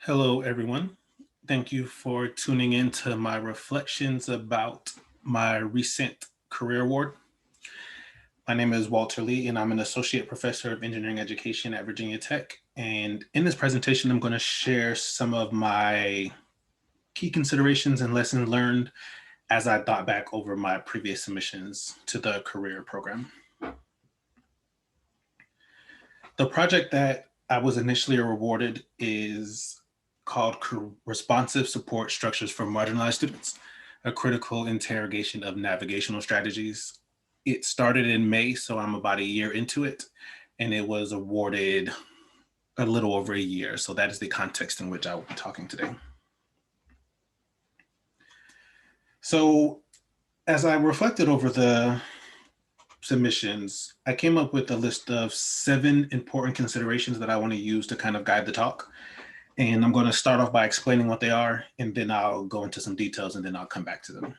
Hello, everyone. Thank you for tuning in to my reflections about my recent career award. My name is Walter Lee, and I'm an associate professor of engineering education at Virginia Tech. And in this presentation, I'm going to share some of my key considerations and lessons learned as I thought back over my previous submissions to the career program. The project that I was initially awarded is called Responsive Support Structures for Marginalized Students, a critical interrogation of navigational strategies. It started in May, so I'm about a year into it, and it was awarded a little over a year. So that is the context in which I will be talking today. So as I reflected over the submissions, I came up with a list of 7 important considerations that I want to use to kind of guide the talk. And I'm going to start off by explaining what they are, and then I'll go into some details, and then I'll come back to them.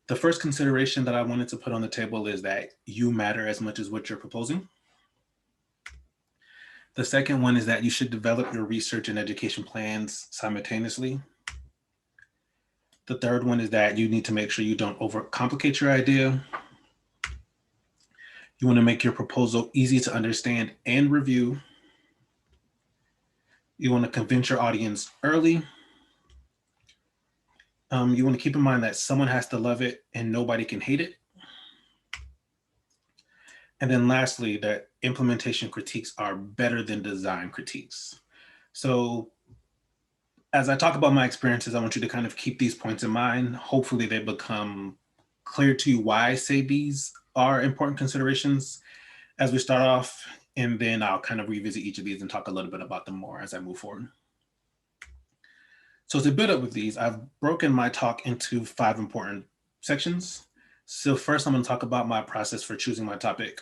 The first consideration that I wanted to put on the table is that you matter as much as what you're proposing. The second one is that you should develop your research and education plans simultaneously. The third one is that you need to make sure you don't overcomplicate your idea. You want to make your proposal easy to understand and review. You want to convince your audience early. You want to keep in mind that someone has to love it and nobody can hate it. And then lastly, that implementation critiques are better than design critiques. So as I talk about my experiences, I want you to kind of keep these points in mind. Hopefully they become clear to you why I say these are important considerations as we start off, and then I'll kind of revisit each of these and talk a little bit about them more as I move forward. So to build up with these, I've broken my talk into 5 important sections. So first, I'm going to talk about my process for choosing my topic.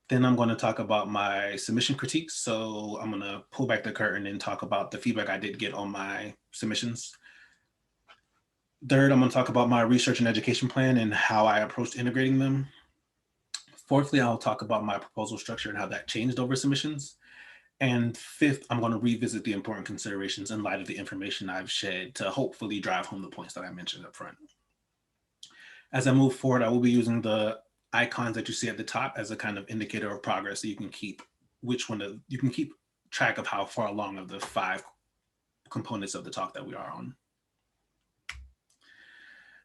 Then I'm going to talk about my submission critiques. So I'm going to pull back the curtain and talk about the feedback I did get on my submissions. Third, I'm going to talk about my research and education plan and how I approached integrating them. Fourthly, I'll talk about my proposal structure and how that changed over submissions. And fifth, I'm going to revisit the important considerations in light of the information I've shared to hopefully drive home the points that I mentioned up front. As I move forward, I will be using the icons that you see at the top as a kind of indicator of progress, so you can keep track of how far along of the 5 components of the talk that we are on.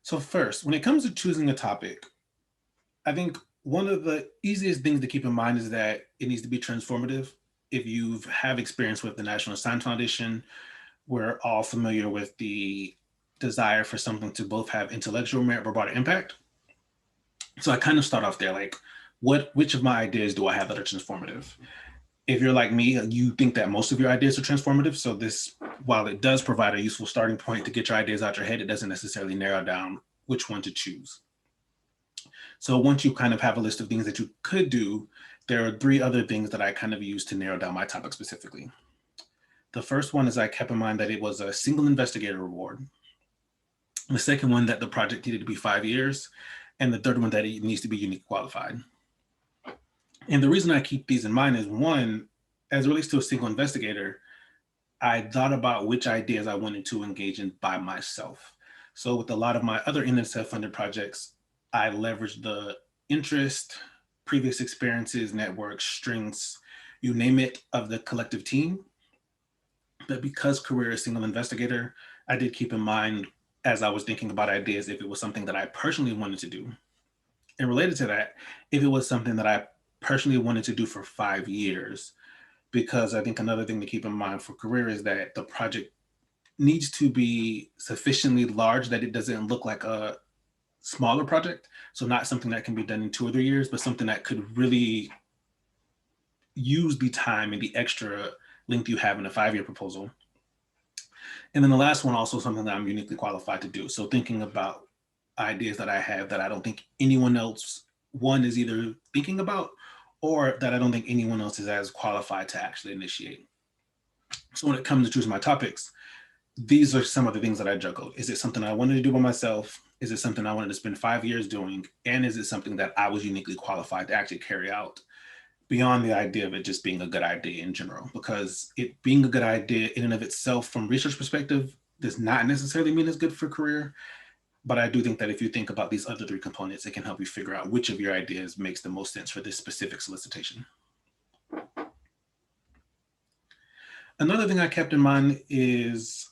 So first, when it comes to choosing a topic, I think one of the easiest things to keep in mind is that it needs to be transformative. If you have experience with the National Science Foundation, we're all familiar with the desire for something to both have intellectual merit but broader impact. So I kind of start off there, like, which of my ideas do I have that are transformative? If you're like me, you think that most of your ideas are transformative. So this, while it does provide a useful starting point to get your ideas out your head, it doesn't necessarily narrow down which one to choose. So once you kind of have a list of things that you could do, there are 3 other things that I kind of use to narrow down my topic specifically. The first one is I kept in mind that it was a single investigator award. The second one, that the project needed to be 5 years. And the third one, that it needs to be unique qualified. And the reason I keep these in mind is, one, as it relates to a single investigator, I thought about which ideas I wanted to engage in by myself. So with a lot of my other NSF funded projects, I leveraged the interest, previous experiences, networks, strengths, you name it, of the collective team. But because career is single investigator, I did keep in mind, as I was thinking about ideas, if it was something that I personally wanted to do. And related to that, if it was something that I personally wanted to do for 5 years, because I think another thing to keep in mind for career is that the project needs to be sufficiently large that it doesn't look like a smaller project. So not something that can be done in 2 or 3 years, but something that could really use the time and the extra length you have in a 5-year proposal. And then the last one, also something that I'm uniquely qualified to do. So thinking about ideas that I have that I don't think anyone else, one, is either thinking about, or that I don't think anyone else is as qualified to actually initiate. So when it comes to choosing my topics, these are some of the things that I juggled. Is it something I wanted to do by myself? Is it something I wanted to spend 5 years doing? And is it something that I was uniquely qualified to actually carry out? beyond the idea of it just being a good idea in general, because it being a good idea in and of itself from research perspective does not necessarily mean it's good for career. But I do think that if you think about these other three components, it can help you figure out which of your ideas makes the most sense for this specific solicitation. Another thing I kept in mind is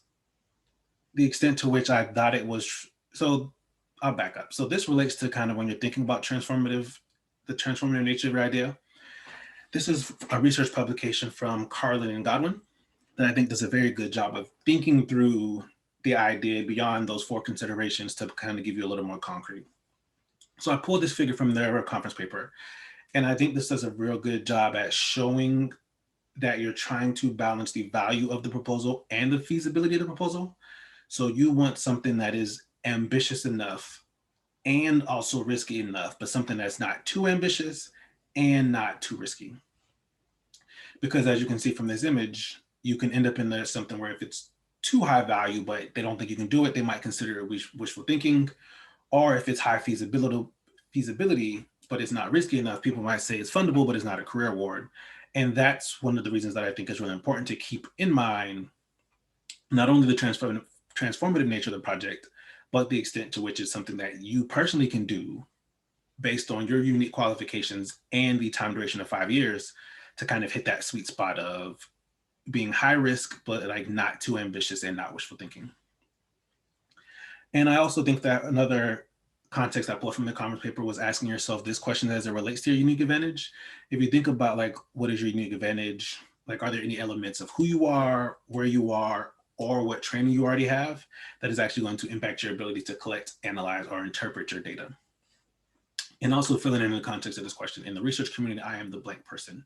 the extent to which I thought it was, so I'll back up. So this relates to kind of when you're thinking about the transformative nature of your idea. This is a research publication from Carlin and Godwin that I think does a very good job of thinking through the idea beyond those four considerations to kind of give you a little more concrete. So I pulled this figure from their conference paper, and I think this does a real good job at showing that you're trying to balance the value of the proposal and the feasibility of the proposal. So you want something that is ambitious enough and also risky enough, but something that's not too ambitious and not too risky. Because as you can see from this image, you can end up in there something where if it's too high value, but they don't think you can do it, they might consider it wishful thinking. Or if it's high feasibility, but it's not risky enough, people might say it's fundable, but it's not a career award. And that's one of the reasons that I think is really important to keep in mind, not only the transformative nature of the project, but the extent to which it's something that you personally can do based on your unique qualifications and the time duration of 5 years to kind of hit that sweet spot of being high risk, but like not too ambitious and not wishful thinking. And I also think that another context I pulled from the conference paper was asking yourself this question as it relates to your unique advantage. If you think about like, what is your unique advantage? Like, are there any elements of who you are, where you are, or what training you already have that is actually going to impact your ability to collect, analyze, or interpret your data? And also filling in the context of this question, in the research community, I am the blank person.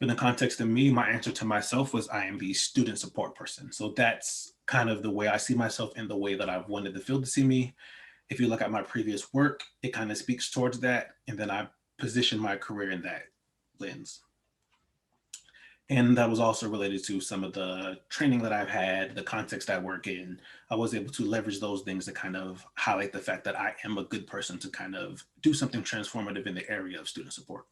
In the context of me, my answer to myself was I am the student support person. So that's kind of the way I see myself and the way that I've wanted the field to see me. If you look at my previous work, it kind of speaks towards that. And then I position my career in that lens. And that was also related to some of the training that I've had, the context I work in. I was able to leverage those things to kind of highlight the fact that I am a good person to kind of do something transformative in the area of student support.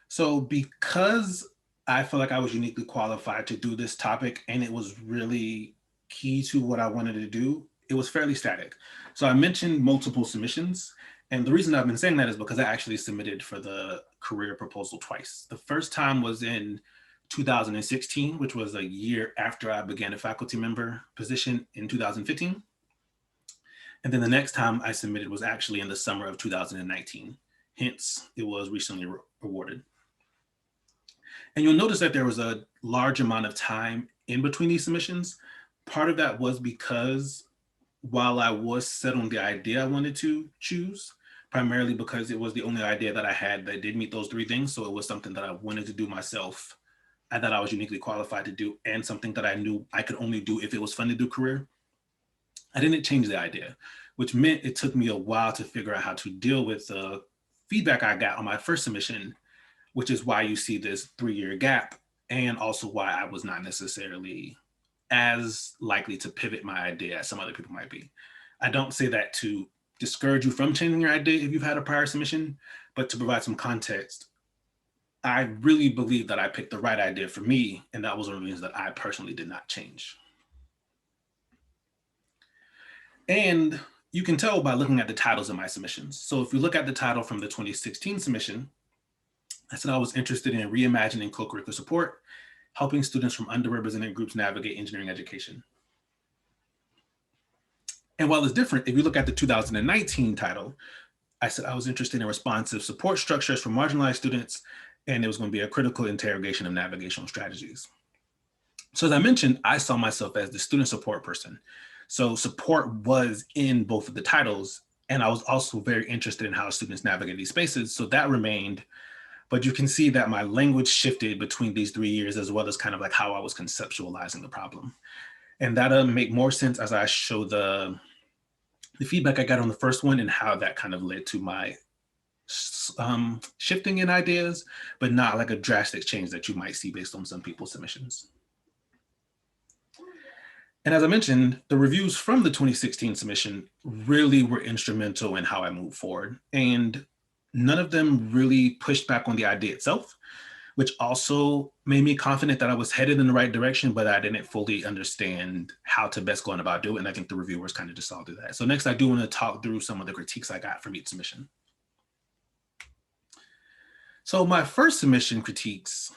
So because I feel like I was uniquely qualified to do this topic and it was really key to what I wanted to do, it was fairly static. So I mentioned multiple submissions. And the reason I've been saying that is because I actually submitted for the career proposal twice. The first time was in 2016, which was a year after I began a faculty member position in 2015. And then the next time I submitted was actually in the summer of 2019. Hence, it was recently awarded. And you'll notice that there was a large amount of time in between these submissions. Part of that was because while I was set on the idea I wanted to choose, primarily because it was the only idea that I had that did meet those three things. So it was something that I wanted to do myself and that I was uniquely qualified to do, and something that I knew I could only do if it was funded through career. I didn't change the idea, which meant it took me a while to figure out how to deal with the feedback I got on my first submission, which is why you see this 3-year gap, and also why I was not necessarily as likely to pivot my idea as some other people might be. I don't say that to discourage you from changing your idea if you've had a prior submission, but to provide some context. I really believe that I picked the right idea for me, and that was one of the reasons that I personally did not change. And you can tell by looking at the titles of my submissions. So if you look at the title from the 2016 submission, I said I was interested in reimagining co-curricular support, helping students from underrepresented groups navigate engineering education. And while it's different, if you look at the 2019 title, I said I was interested in responsive support structures for marginalized students, and it was going to be a critical interrogation of navigational strategies. So as I mentioned, I saw myself as the student support person. So support was in both of the titles, and I was also very interested in how students navigate these spaces. So that remained, but you can see that my language shifted between these 3 years, as well as kind of like how I was conceptualizing the problem. And that'll make more sense as I show the feedback I got on the first one and how that kind of led to my shifting in ideas, but not like a drastic change that you might see based on some people's submissions. And as I mentioned, the reviews from the 2016 submission really were instrumental in how I moved forward. And none of them really pushed back on the idea itself, which also made me confident that I was headed in the right direction, but I didn't fully understand how to best go on about doing it. And I think the reviewers kind of just all do that. So next, I do want to talk through some of the critiques I got from each submission. So my first submission critiques,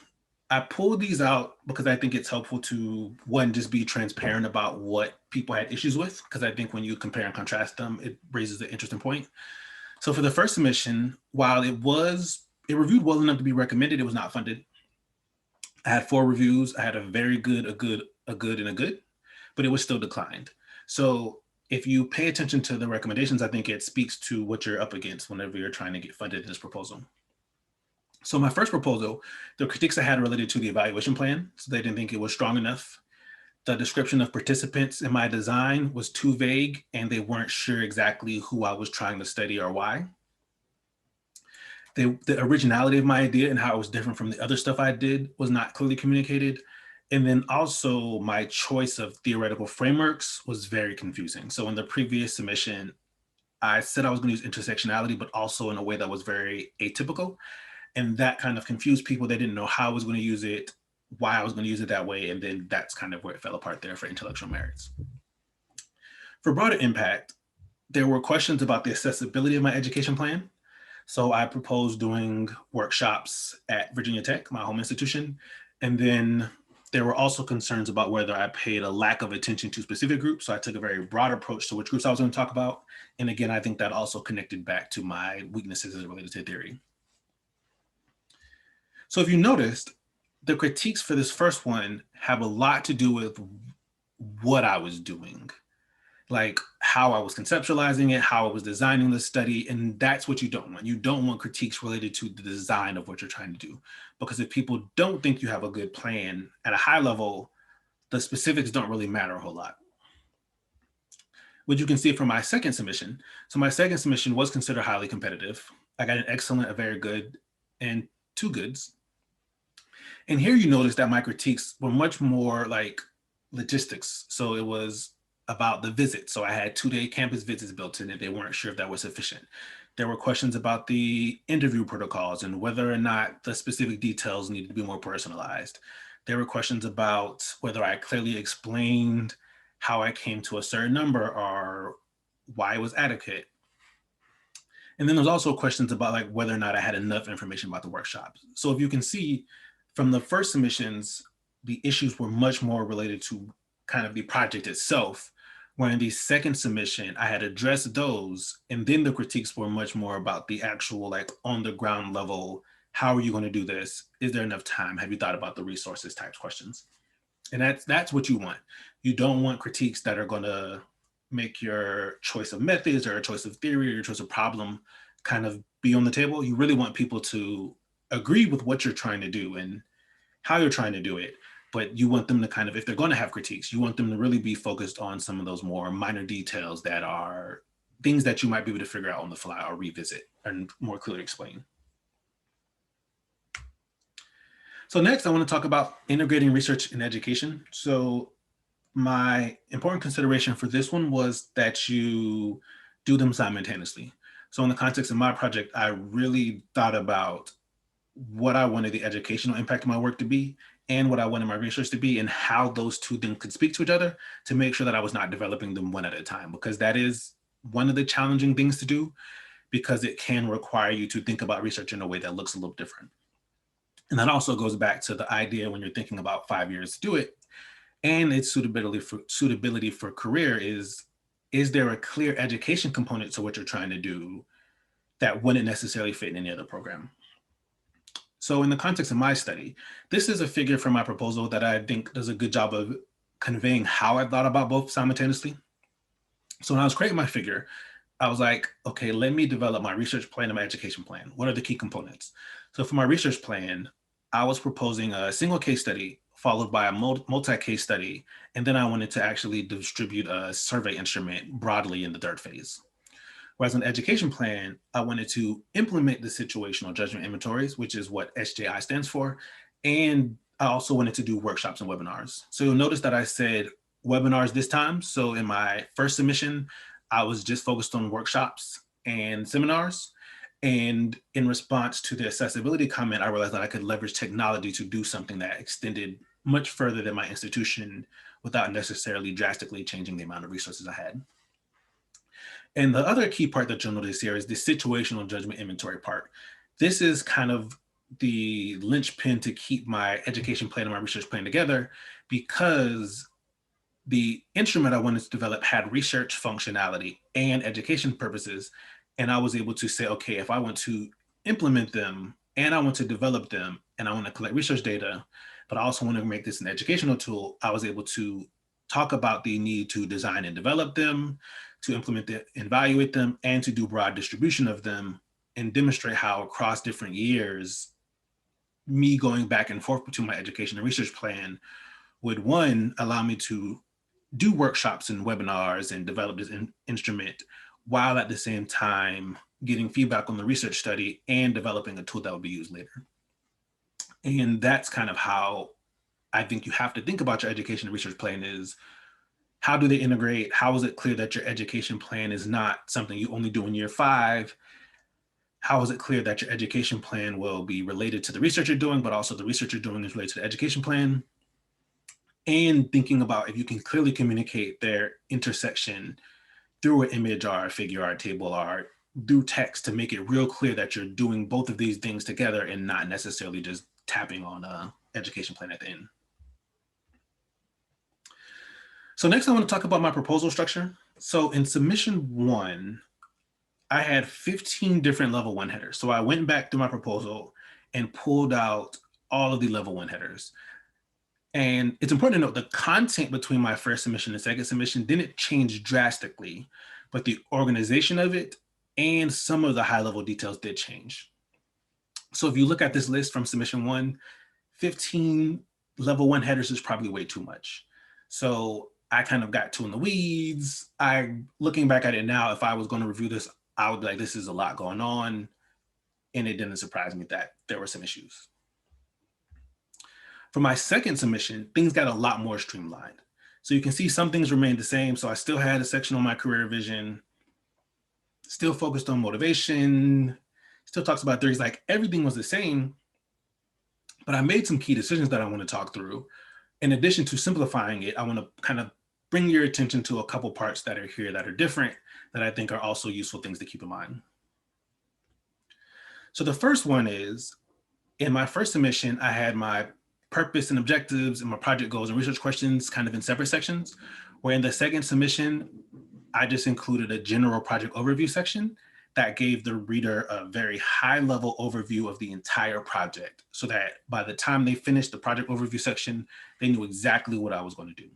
I pulled these out because I think it's helpful to, one, just be transparent about what people had issues with, because I think when you compare and contrast them, it raises an interesting point. So for the first submission, while it reviewed well enough to be recommended, it was not funded. I had 4 reviews. I had a very good, a good, a good, and a good, but it was still declined. So if you pay attention to the recommendations, I think it speaks to what you're up against whenever you're trying to get funded in this proposal. So my first proposal, the critiques I had related to the evaluation plan. So they didn't think it was strong enough. The description of participants in my design was too vague, and they weren't sure exactly who I was trying to study or why. The originality of my idea and how it was different from the other stuff I did was not clearly communicated. And then also my choice of theoretical frameworks was very confusing. So in the previous submission, I said I was going to use intersectionality, but also in a way that was very atypical. And that kind of confused people. They didn't know how I was going to use it, why I was going to use it that way. And then that's kind of where it fell apart there for intellectual merits. For broader impact, there were questions about the accessibility of my education plan. So I proposed doing workshops at Virginia Tech, my home institution. And then there were also concerns about whether I paid a lack of attention to specific groups. So I took a very broad approach to which groups I was going to talk about. And again, I think that also connected back to my weaknesses as it related to theory. So if you noticed, the critiques for this first one have a lot to do with what I was doing, like how I was conceptualizing it, how I was designing the study. And that's what you don't want. You don't want critiques related to the design of what you're trying to do. Because if people don't think you have a good plan at a high level, the specifics don't really matter a whole lot. What you can see from my second submission. So my second submission was considered highly competitive. I got an excellent, a very good, and 2 goods. And here you notice that my critiques were much more like logistics. So it was about the visit. So I had 2-day campus visits built in, and they weren't sure if that was sufficient. There were questions about the interview protocols and whether or not the specific details needed to be more personalized. There were questions about whether I clearly explained how I came to a certain number or why it was adequate. And then there's also questions about like whether or not I had enough information about the workshops. So if you can see from the first submissions, the issues were much more related to kind of the project itself, where in the second submission, I had addressed those, and then the critiques were much more about the actual like on the ground level, how are you going to do this? Is there enough time? Have you thought about the resources types questions? And that's what you want. You don't want critiques that are going to make your choice of methods or your choice of theory or your choice of problem kind of be on the table. You really want people to agree with what you're trying to do and how you're trying to do it. But you want them to kind of, if they're going to have critiques, you want them to really be focused on some of those more minor details that are things that you might be able to figure out on the fly or revisit and more clearly explain. So next, I want to talk about integrating research and education. So my important consideration for this one was that you do them simultaneously. So in the context of my project, I really thought about what I wanted the educational impact of my work to be and what I wanted my research to be and how those two then could speak to each other to make sure that I was not developing them one at a time, because that is one of the challenging things to do, because it can require you to think about research in a way that looks a little different. And that also goes back to the idea when you're thinking about 5 years to do it and its suitability for career is there a clear education component to what you're trying to do that wouldn't necessarily fit in any other program? So in the context of my study, this is a figure from my proposal that I think does a good job of conveying how I thought about both simultaneously. So when I was creating my figure, I was like, okay, let me develop my research plan and my education plan. What are the key components? So for my research plan, I was proposing a single case study followed by a multi-case study. And then I wanted to actually distribute a survey instrument broadly in the third phase. Whereas an education plan, I wanted to implement the situational judgment inventories, which is what SJI stands for. And I also wanted to do workshops and webinars. So you'll notice that I said webinars this time. So in my first submission, I was just focused on workshops and seminars. And in response to the accessibility comment, I realized that I could leverage technology to do something that extended much further than my institution without necessarily drastically changing the amount of resources I had. And the other key part that you'll notice here is the situational judgment inventory part. This is kind of the linchpin to keep my education plan and my research plan together, because the instrument I wanted to develop had research functionality and education purposes. And I was able to say, okay, if I want to implement them and I want to develop them and I want to collect research data, but I also want to make this an educational tool, I was able to talk about the need to design and develop them, to implement them, evaluate them, and to do broad distribution of them, and demonstrate how across different years, me going back and forth between my education and research plan would, one, allow me to do workshops and webinars and develop this instrument, while at the same time getting feedback on the research study and developing a tool that would be used later. And that's kind of how I think you have to think about your education and research plan is, how do they integrate? How is it clear that your education plan is not something you only do in year 5? How is it clear that your education plan will be related to the research you're doing, but also the research you're doing is related to the education plan? And thinking about if you can clearly communicate their intersection through an image or a figure or a table or through text to make it real clear that you're doing both of these things together and not necessarily just tapping on a education plan at the end. So next I want to talk about my proposal structure. So in submission 1, I had 15 different level 1 headers. So I went back through my proposal and pulled out all of the level 1 headers. And it's important to note the content between my first submission and second submission didn't change drastically, but the organization of it and some of the high level details did change. So if you look at this list from submission 1, 15 level 1 headers is probably way too much. So I kind of got too in the weeds. Looking back at it now, if I was going to review this, I would be like, this is a lot going on. And it didn't surprise me that there were some issues. For my second submission, things got a lot more streamlined. So you can see some things remained the same. So I still had a section on my career vision, still focused on motivation, still talks about theories, like everything was the same, but I made some key decisions that I want to talk through. In addition to simplifying it, I want to kind of bring your attention to a couple parts that are here that are different, that I think are also useful things to keep in mind. So the first one is, in my first submission, I had my purpose and objectives and my project goals and research questions kind of in separate sections, where in the second submission, I just included a general project overview section that gave the reader a very high level overview of the entire project, so that by the time they finished the project overview section, they knew exactly what I was going to do.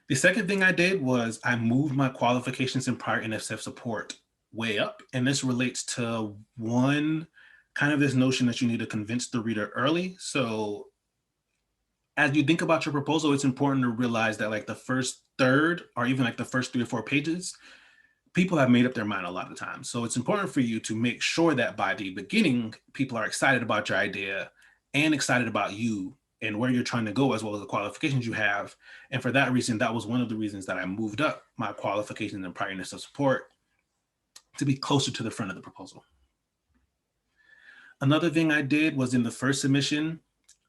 The second thing I did was I moved my qualifications and prior NSF support way up. And this relates to, one, kind of this notion that you need to convince the reader early. So as you think about your proposal, it's important to realize that like the first third or even like the first 3 or 4 pages, people have made up their mind a lot of times. So it's important for you to make sure that by the beginning, people are excited about your idea and excited about you and where you're trying to go, as well as the qualifications you have. And for that reason, that was one of the reasons that I moved up my qualifications and prior NSF support to be closer to the front of the proposal. Another thing I did was, in the first submission,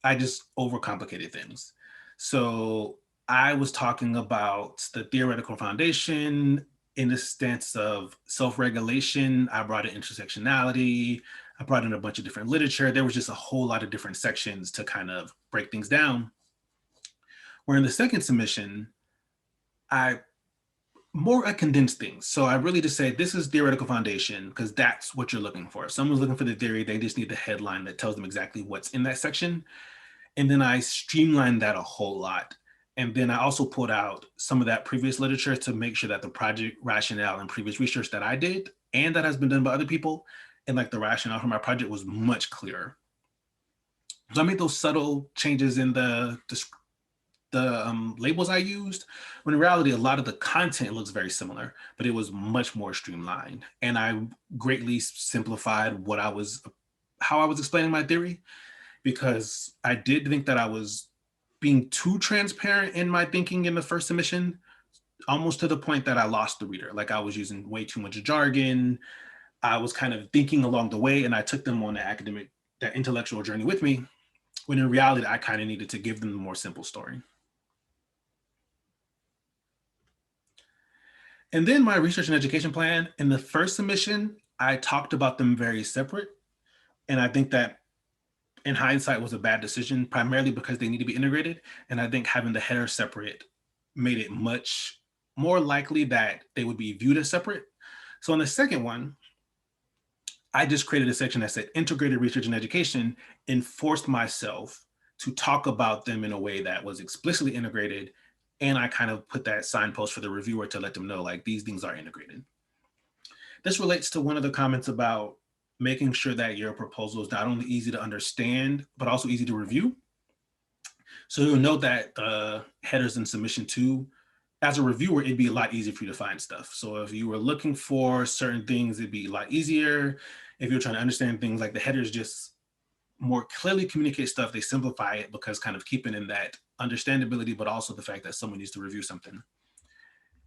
I just overcomplicated things. So I was talking about the theoretical foundation in the stance of self-regulation. I brought in intersectionality. I brought in a bunch of different literature. There was just a whole lot of different sections to kind of break things down. Where in the second submission, I condensed things. So I really just say, this is theoretical foundation, because that's what you're looking for. If someone's looking for the theory, they just need the headline that tells them exactly what's in that section. And then I streamlined that a whole lot. And then I also pulled out some of that previous literature to make sure that the project rationale and previous research that I did and that has been done by other people, and like the rationale for my project, was much clearer. So I made those subtle changes in the labels I used, when in reality, a lot of the content looks very similar, but it was much more streamlined. And I greatly simplified how I was explaining my theory, because I did think that I was being too transparent in my thinking in the first submission. almost to the point that I lost the reader. Like I was using way too much jargon. I was kind of thinking along the way, and I took them on that intellectual journey with me, when in reality, I kind of needed to give them a more simple story. And then my research and education plan, in the first submission, I talked about them very separate. And I think that in hindsight was a bad decision, primarily because they need to be integrated. And I think having the header separate made it much more likely that they would be viewed as separate. So on the second one, I just created a section that said integrated research and education and forced myself to talk about them in a way that was explicitly integrated. And I kind of put that signpost for the reviewer to let them know, like, these things are integrated. This relates to one of the comments about making sure that your proposal is not only easy to understand, but also easy to review. So you'll note that the headers in submission 2, as a reviewer, it'd be a lot easier for you to find stuff. So if you were looking for certain things, it'd be a lot easier. If you're trying to understand things, like the headers just more clearly communicate stuff, they simplify it, because kind of keeping in that understandability, but also the fact that someone needs to review something.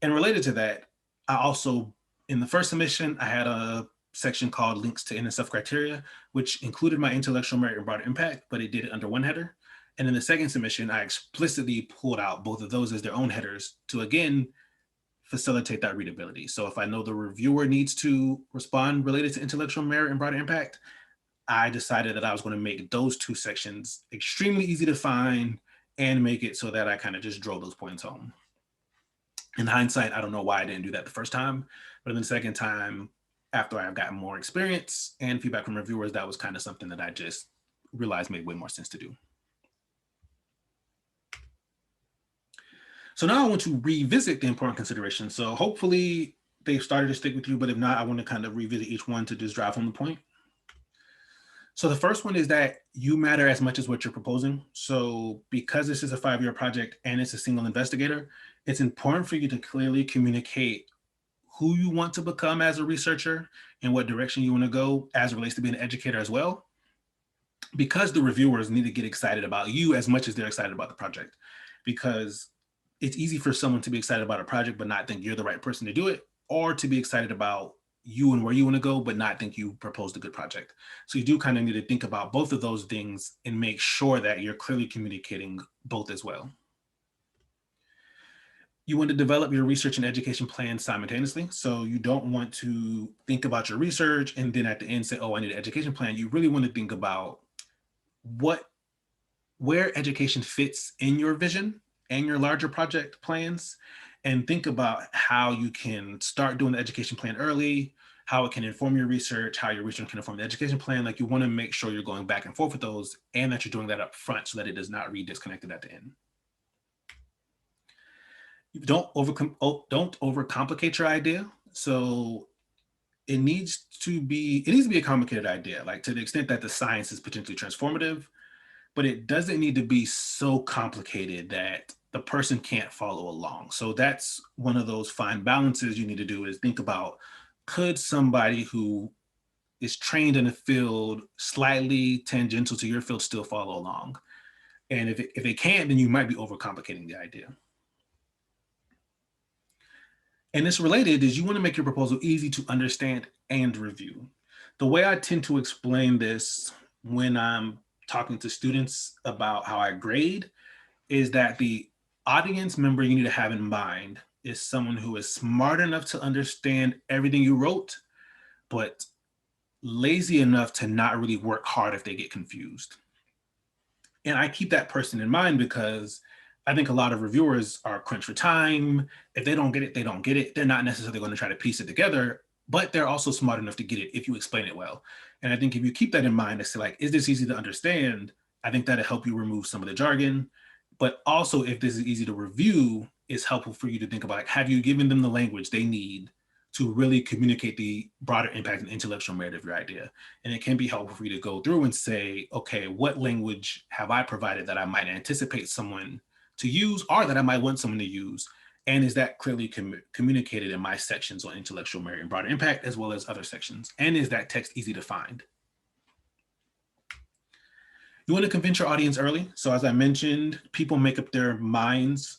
And related to that, I also, in the first submission, I had a section called links to NSF criteria, which included my intellectual merit and broader impact, but it did it under one header. And in the second submission, I explicitly pulled out both of those as their own headers to, again, facilitate that readability. So if I know the reviewer needs to respond related to intellectual merit and broader impact, I decided that I was going to make those two sections extremely easy to find and make it so that I kind of just drove those points home. In hindsight, I don't know why I didn't do that the first time, but in the second time, after I've gotten more experience and feedback from reviewers, that was kind of something that I just realized made way more sense to do. So now I want to revisit the important considerations. So hopefully they've started to stick with you, but if not, I want to kind of revisit each one to just drive home the point. So the first one is that you matter as much as what you're proposing. So because this is a 5-year project and it's a single investigator, it's important for you to clearly communicate who you want to become as a researcher and what direction you want to go as it relates to being an educator as well, because the reviewers need to get excited about you as much as they're excited about the project. Because it's easy for someone to be excited about a project but not think you're the right person to do it, or to be excited about you and where you want to go but not think you proposed a good project. So you do kind of need to think about both of those things and make sure that you're clearly communicating both as well. You want to develop your research and education plan simultaneously. So you don't want to think about your research and then at the end say, oh, I need an education plan. You really want to think about where education fits in your vision and your larger project plans, and think about how you can start doing the education plan early, how it can inform your research, how your research can inform the education plan. Like, you want to make sure you're going back and forth with those and that you're doing that up front so that it does not read disconnected at the end. Don't overcomplicate your idea. So it needs to be a complicated idea, like to the extent that the science is potentially transformative, but it doesn't need to be so complicated that the person can't follow along. So that's one of those fine balances you need to do, is think about, could somebody who is trained in a field slightly tangential to your field still follow along? And if they can't, then you might be overcomplicating the idea. And it's related is you want to make your proposal easy to understand and review. The way I tend to explain this when I'm talking to students about how I grade is that the audience member you need to have in mind is someone who is smart enough to understand everything you wrote, but lazy enough to not really work hard if they get confused. And I keep that person in mind because I think a lot of reviewers are crunched for time. If they don't get it, they don't get it. They're not necessarily going to try to piece it together, but they're also smart enough to get it if you explain it well. And I think if you keep that in mind, it's like, is this easy to understand? I think that'll help you remove some of the jargon. But also, if this is easy to review, it's helpful for you to think about, like, have you given them the language they need to really communicate the broader impact and intellectual merit of your idea? And it can be helpful for you to go through and say, okay, what language have I provided that I might anticipate someone to use, or that I might want someone to use? And is that clearly communicated in my sections on intellectual merit and broader impact, as well as other sections? And is that text easy to find? You want to convince your audience early. So as I mentioned, people make up their minds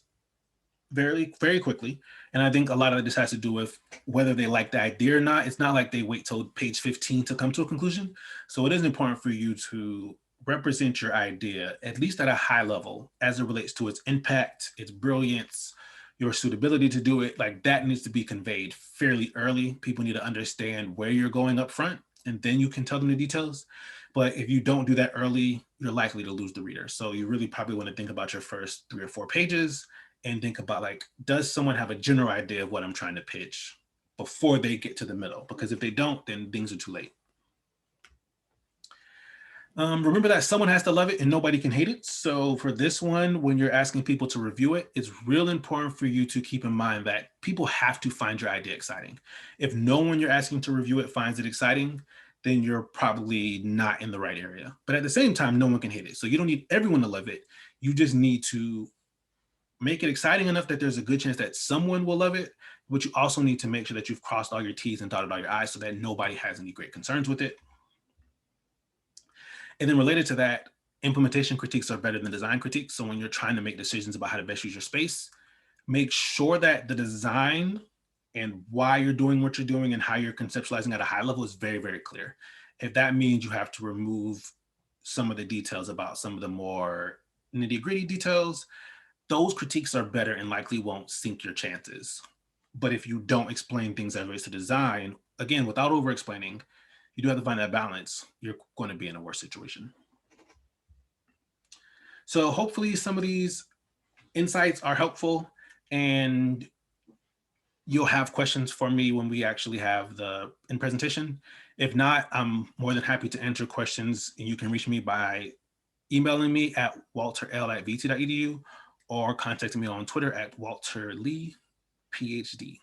very, very quickly. And I think a lot of this has to do with whether they like the idea or not. It's not like they wait till page 15 to come to a conclusion. So it is important for you to represent your idea, at least at a high level, as it relates to its impact, its brilliance, your suitability to do it. Like that needs to be conveyed fairly early. People need to understand where you're going up front, and then you can tell them the details. But if you don't do that early, you're likely to lose the reader. So you really probably want to think about your first 3 or 4 pages and think about, like, does someone have a general idea of what I'm trying to pitch before they get to the middle? Because if they don't, then things are too late. Remember that someone has to love it and nobody can hate it. So for this one, when you're asking people to review it, it's real important for you to keep in mind that people have to find your idea exciting. If no one you're asking to review it finds it exciting, then you're probably not in the right area. But at the same time, no one can hate it. So you don't need everyone to love it. You just need to make it exciting enough that there's a good chance that someone will love it, but you also need to make sure that you've crossed all your T's and dotted all your I's so that nobody has any great concerns with it. And then related to that, implementation critiques are better than design critiques. So when you're trying to make decisions about how to best use your space, make sure that the design and why you're doing what you're doing and how you're conceptualizing at a high level is very, very clear. If that means you have to remove some of the details about some of the more nitty-gritty details, those critiques are better and likely won't sink your chances. But if you don't explain things as relates to design, again, without over-explaining, you do have to find that balance. You're going to be in a worse situation. So hopefully some of these insights are helpful, and you'll have questions for me when we actually have the in presentation. If not, I'm more than happy to answer questions, and you can reach me by emailing me at walterl@vt.edu or contacting me on Twitter at walterlee, PhD.